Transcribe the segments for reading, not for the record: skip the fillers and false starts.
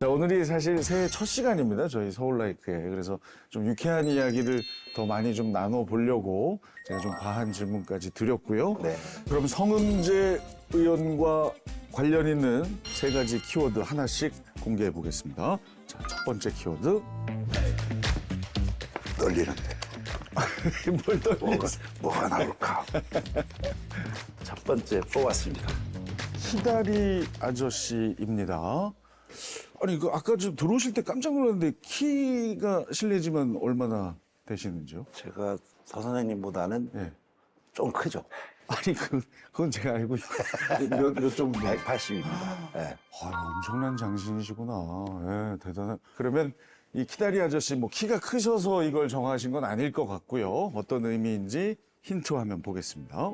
자, 오늘이 사실 새해 첫 시간입니다. 저희 서울라이크에. 그래서 좀 유쾌한 이야기를 더 많이 좀 나눠보려고 제가 좀 과한 질문까지 드렸고요. 네. 그럼 성은재 의원과 관련 있는 세 가지 키워드 하나씩 공개해 보겠습니다. 자, 첫 번째 키워드. 떨리는데 뭘 떨리세요? 뭐가 나올까? 첫 번째 뽑았습니다. 키다리 아저씨입니다. 아니, 그 아까 좀 들어오실 때 깜짝 놀랐는데 키가 실례지만 얼마나 되시는지요? 제가 서 선생님보다는 예. 좀 크죠. 아니, 그건 제가 알고 있어요. 몇 정도? 180입니다. 네. 엄청난 장신이시구나. 예, 대단한. 그러면 이 키다리 아저씨 뭐 키가 크셔서 이걸 정하신 건 아닐 것 같고요. 어떤 의미인지 힌트 화면 보겠습니다.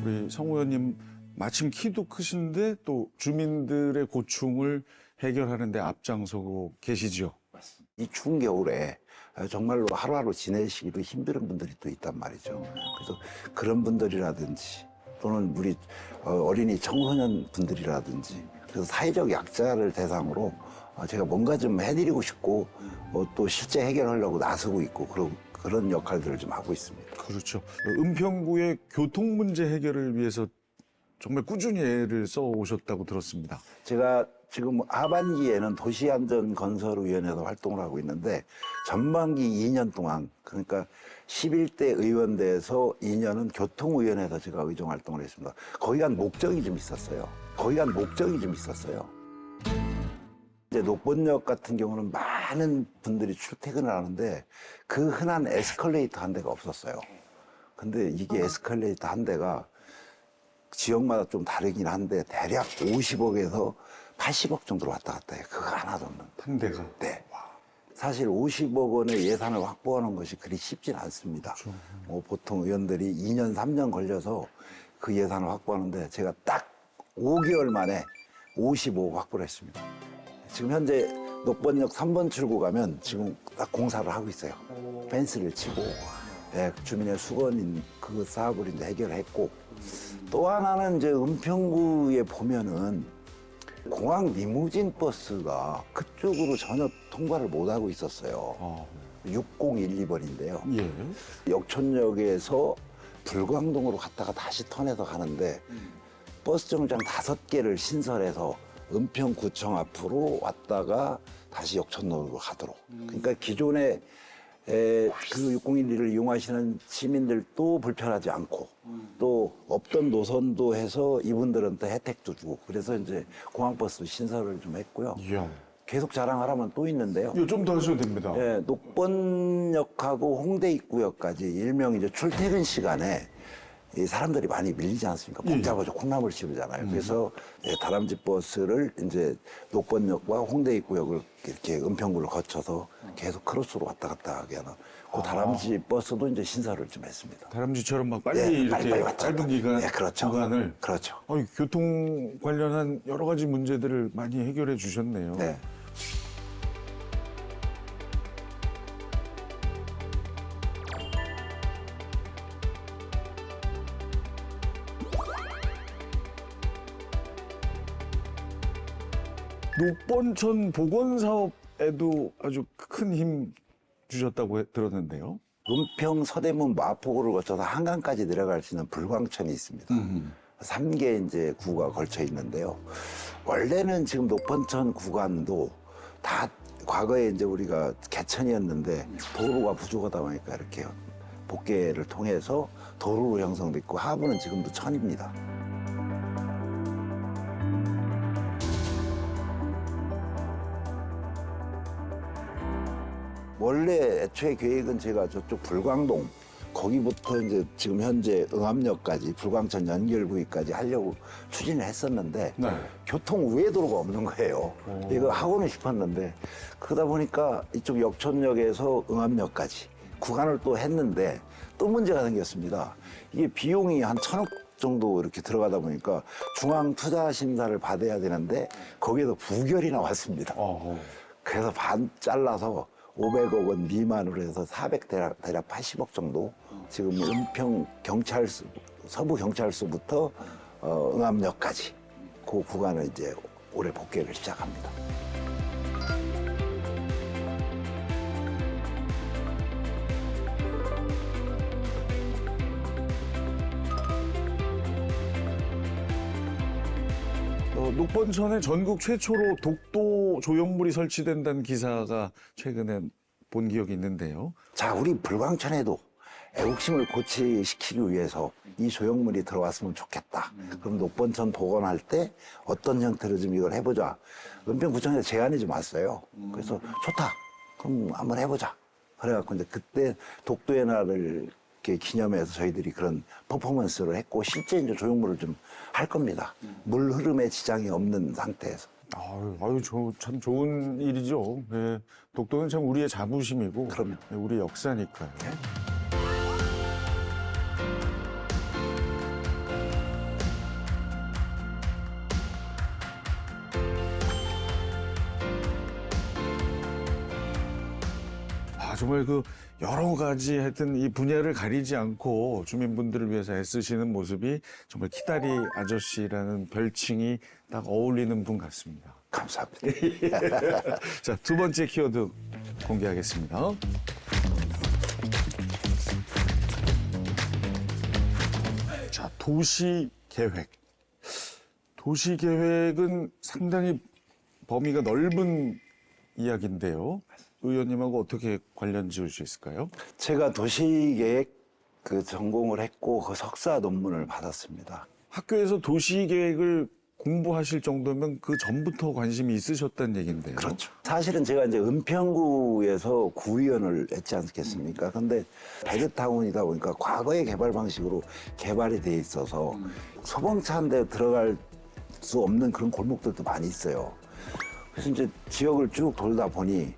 우리 성 의원님 마침 키도 크신데 또 주민들의 고충을 해결하는 데 앞장서고 계시죠. 이 추운 겨울에 정말로 하루하루 지내시기도 힘든 분들이 또 있단 말이죠. 그래서 그런 분들이라든지 또는 우리 어린이 청소년 분들이라든지 그래서 사회적 약자를 대상으로 제가 뭔가 좀 해드리고 싶고 또 실제 해결하려고 나서고 있고 그런 역할들을 좀 하고 있습니다. 그렇죠. 은평구의 교통 문제 해결을 위해서 정말 꾸준히 애를 써 오셨다고 들었습니다. 제가 지금 하반기에는 도시안전건설위원회에서 활동을 하고 있는데 전반기 2년 동안 그러니까 11대 의원대에서 2년은 교통위원회에서 제가 의정 활동을 했습니다. 거기 간 목적이 좀 있었어요. 이제 녹번역 같은 경우는 많은 분들이 출퇴근을 하는데 그 흔한 에스컬레이터 한 대가 없었어요. 근데 이게 에스컬레이터 한 대가 지역마다 좀 다르긴 한데 대략 50억에서 80억 정도로 왔다 갔다 해요. 그거 하나 정도. 한 대가. 네. 사실 50억 원의 예산을 확보하는 것이 그리 쉽진 않습니다. 그렇죠. 보통 의원들이 2년, 3년 걸려서 그 예산을 확보하는데 제가 딱 5개월 만에 55억 확보를 했습니다. 지금 현재 녹번역 3번 출구 가면 지금 딱 공사를 하고 있어요. 펜스를 치고 주민의 수건인 그 사업을 이제 해결했고 또 하나는 이제 은평구에 보면은 공항 리무진 버스가 그쪽으로 전혀 통과를 못 하고 있었어요. 6012번인데요. 예. 역촌역에서 불광동으로 갔다가 다시 턴해서 가는데 버스 정류장 5개를 신설해서 은평구청 앞으로 왔다가 다시 역촌로로 가도록. 그러니까 기존에 그 6012를 이용하시는 시민들도 불편하지 않고 또 없던 노선도 해서 이분들한테 혜택도 주고 그래서 이제 공항버스 신설을 좀 했고요. 이야. 계속 자랑하라면 또 있는데요. 이거 좀 더 하셔도 됩니다. 녹번역하고 홍대 입구역까지 일명 이제 출퇴근 시간에 이 사람들이 많이 밀리지 않습니까? 콩 잡아서 콩나물 씹으잖아요. 그래서 다람쥐 버스를 이제 녹번역과 홍대 입구역을 이렇게 은평구를 거쳐서 계속 크로스로 왔다 갔다 하게 하는 그 다람쥐 버스도 이제 신설을 좀 했습니다. 다람쥐처럼 막 빨리 이렇게 빨리 왔다 짧은 갔다. 기간 네, 그렇죠. 구간을 그렇죠. 교통 관련한 여러 가지 문제들을 많이 해결해 주셨네요. 네. 녹번천 복원 사업에도 아주 큰 힘 주셨다고 들었는데요. 은평 서대문 마포구를 거쳐서 한강까지 내려갈 수 있는 불광천이 있습니다. 3개 이제 구가 걸쳐 있는데요. 원래는 지금 녹번천 구간도 다 과거에 이제 우리가 개천이었는데 도로가 부족하다 보니까 이렇게 복개를 통해서 도로로 형성됐고 하부는 지금도 천입니다. 원래 애초에 계획은 제가 저쪽 불광동 거기부터 이제 지금 현재 응암역까지 불광천 연결부위까지 하려고 추진을 했었는데 네. 교통 우회도로가 없는 거예요. 이거 하고는 싶었는데 그러다 보니까 이쪽 역촌역에서 응암역까지 구간을 또 했는데 또 문제가 생겼습니다. 이게 비용이 한 1,000억 정도 이렇게 들어가다 보니까 중앙투자심사를 받아야 되는데 거기에서 부결이 나왔습니다. 그래서 반 잘라서 500억 원 미만으로 해서 400 대략 80억 정도 지금 은평 경찰서 서부 경찰서부터 응암역까지 그 구간을 이제 올해 복귀를 시작합니다. 녹번천에 전국 최초로 독도 조형물이 설치된다는 기사가 최근에 본 기억이 있는데요. 자, 우리 불광천에도 애국심을 고취시키기 위해서 이 조형물이 들어왔으면 좋겠다. 그럼 녹번천 복원할 때 어떤 형태로 좀 이걸 해보자. 은평구청에서 제안이 좀 왔어요. 그래서 좋다. 그럼 한번 해보자. 그래갖고 이제 그때 독도의 날을 이렇게 기념해서 저희들이 그런 퍼포먼스를 했고 실제 이제 조형물을 좀 할 겁니다. 물 흐름에 지장이 없는 상태에서. 참 좋은 일이죠. 예, 독도는 참 우리의 자부심이고 그럼요. 예, 우리의 역사니까요. 정말 그 여러 가지 하여튼 이 분야를 가리지 않고 주민분들을 위해서 애쓰시는 모습이 정말 키다리 아저씨라는 별칭이 딱 어울리는 분 같습니다. 감사합니다. 자, 두 번째 키워드 공개하겠습니다. 자, 도시계획. 도시계획은 상당히 범위가 넓은 이야기인데요. 의원님하고 어떻게 관련 지을 수 있을까요? 제가 도시계획 그 전공을 했고 그 석사 논문을 받았습니다. 학교에서 도시계획을 공부하실 정도면 그 전부터 관심이 있으셨다는 얘기인데요. 그렇죠. 사실은 제가 이제 은평구에서 구의원을 했지 않겠습니까? 근데 베르타운이다 보니까 과거의 개발 방식으로 개발이 돼 있어서 소방차 한 대 들어갈 수 없는 그런 골목들도 많이 있어요. 그래서 이제 지역을 쭉 돌다 보니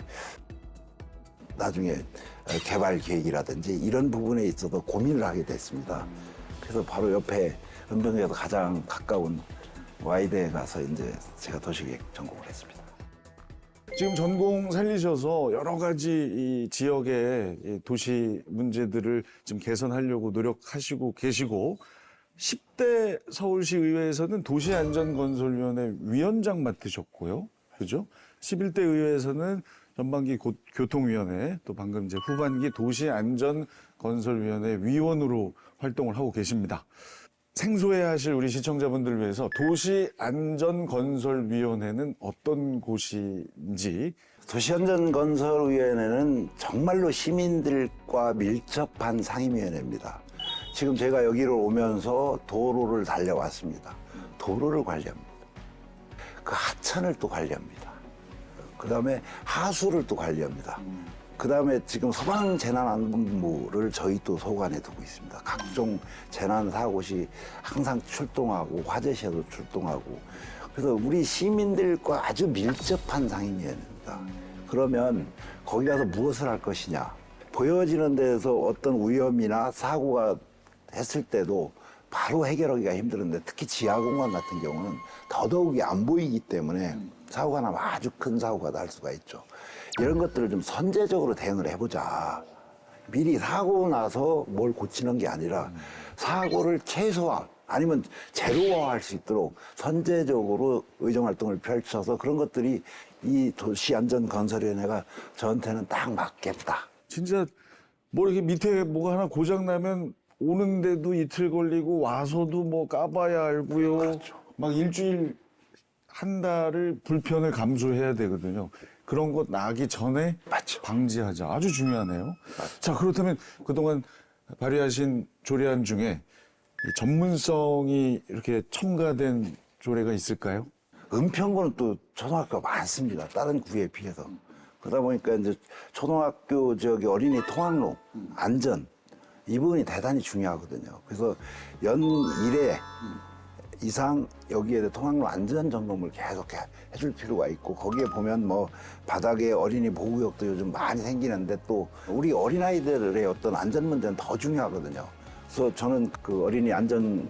나중에 개발 계획이라든지 이런 부분에 있어서 고민을 하게 됐습니다. 그래서 바로 옆에 은평구에서 가장 가까운 와이드에 가서 이제 제가 도시계획 전공을 했습니다. 지금 전공 살리셔서 여러 가지 이 지역의 이 도시 문제들을 좀 개선하려고 노력하시고 계시고 10대 서울시 의회에서는 도시안전건설위원회 위원장 맡으셨고요. 그죠? 11대 의회에서는 전반기 교통위원회 또 방금 이제 후반기 도시안전건설위원회 위원으로 활동을 하고 계십니다. 생소해 하실 우리 시청자분들을 위해서 도시안전건설위원회는 어떤 곳인지. 도시안전건설위원회는 정말로 시민들과 밀접한 상임위원회입니다. 지금 제가 여기로 오면서 도로를 달려왔습니다. 도로를 관리합니다. 그 하천을 또 관리합니다. 그 다음에 하수를 또 관리합니다. 그 다음에 지금 소방재난안전부를 저희 또 소관에 두고 있습니다. 각종 재난사고 시 항상 출동하고 화재 시에도 출동하고 그래서 우리 시민들과 아주 밀접한 상임위원회입니다. 그러면 거기 가서 무엇을 할 것이냐. 보여지는 데서 어떤 위험이나 사고가 했을 때도 바로 해결하기가 힘들은데 특히 지하공간 같은 경우는 더더욱이 안 보이기 때문에 사고가 나면 아주 큰 사고가 날 수가 있죠. 이런 것들을 좀 선제적으로 대응을 해보자. 미리 사고 나서 뭘 고치는 게 아니라 사고를 최소화 아니면 제로화할 수 있도록 선제적으로 의정활동을 펼쳐서 그런 것들이 이 도시안전건설위원회가 저한테는 딱 맞겠다. 진짜 뭐 이렇게 밑에 뭐가 하나 고장 나면 오는데도 이틀 걸리고 와서도 뭐 까봐야 알고요. 그렇죠. 막 일주일 한 달을 불편을 감수해야 되거든요. 그런 것 나기 전에 맞죠. 방지하자. 아주 중요하네요. 자, 그렇다면 그동안 발휘하신 조례안 중에 이 전문성이 이렇게 첨가된 조례가 있을까요? 은평구는 또 초등학교가 많습니다. 다른 구에 비해서. 그러다 보니까 이제 초등학교 지역의 어린이 통학로 안전 이 부분이 대단히 중요하거든요. 그래서 연 1회 이상 여기에 통학로 안전 점검을 계속 해줄 필요가 있고 거기에 보면 뭐 바닥에 어린이 보호구역도 요즘 많이 생기는데 또 우리 어린아이들의 어떤 안전 문제는 더 중요하거든요. 그래서 저는 그 어린이 안전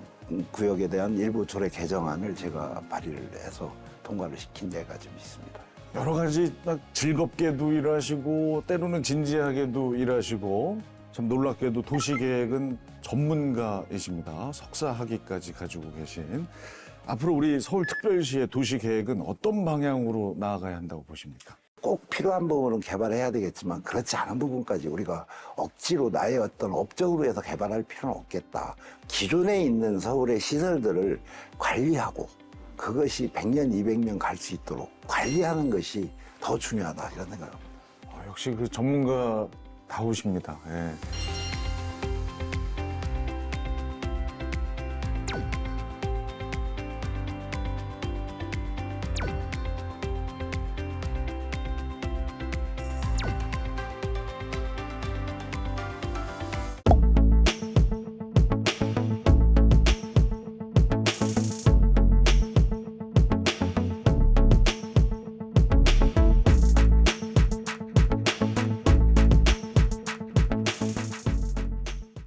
구역에 대한 일부 조례 개정안을 제가 발의를 해서 통과를 시킨 예가 좀 있습니다. 여러 가지 막 즐겁게도 일하시고 때로는 진지하게도 일하시고 참 놀랍게도 도시계획은 전문가이십니다. 석사 학위까지 가지고 계신. 앞으로 우리 서울특별시의 도시계획은 어떤 방향으로 나아가야 한다고 보십니까? 꼭 필요한 부분은 개발해야 되겠지만 그렇지 않은 부분까지 우리가 억지로 나의 어떤 업적으로 해서 개발할 필요는 없겠다. 기존에 있는 서울의 시설들을 관리하고 그것이 100년, 200년 갈 수 있도록 관리하는 것이 더 중요하다 이런 생각을 합니다. 역시 그 전문가다우십니다. 예.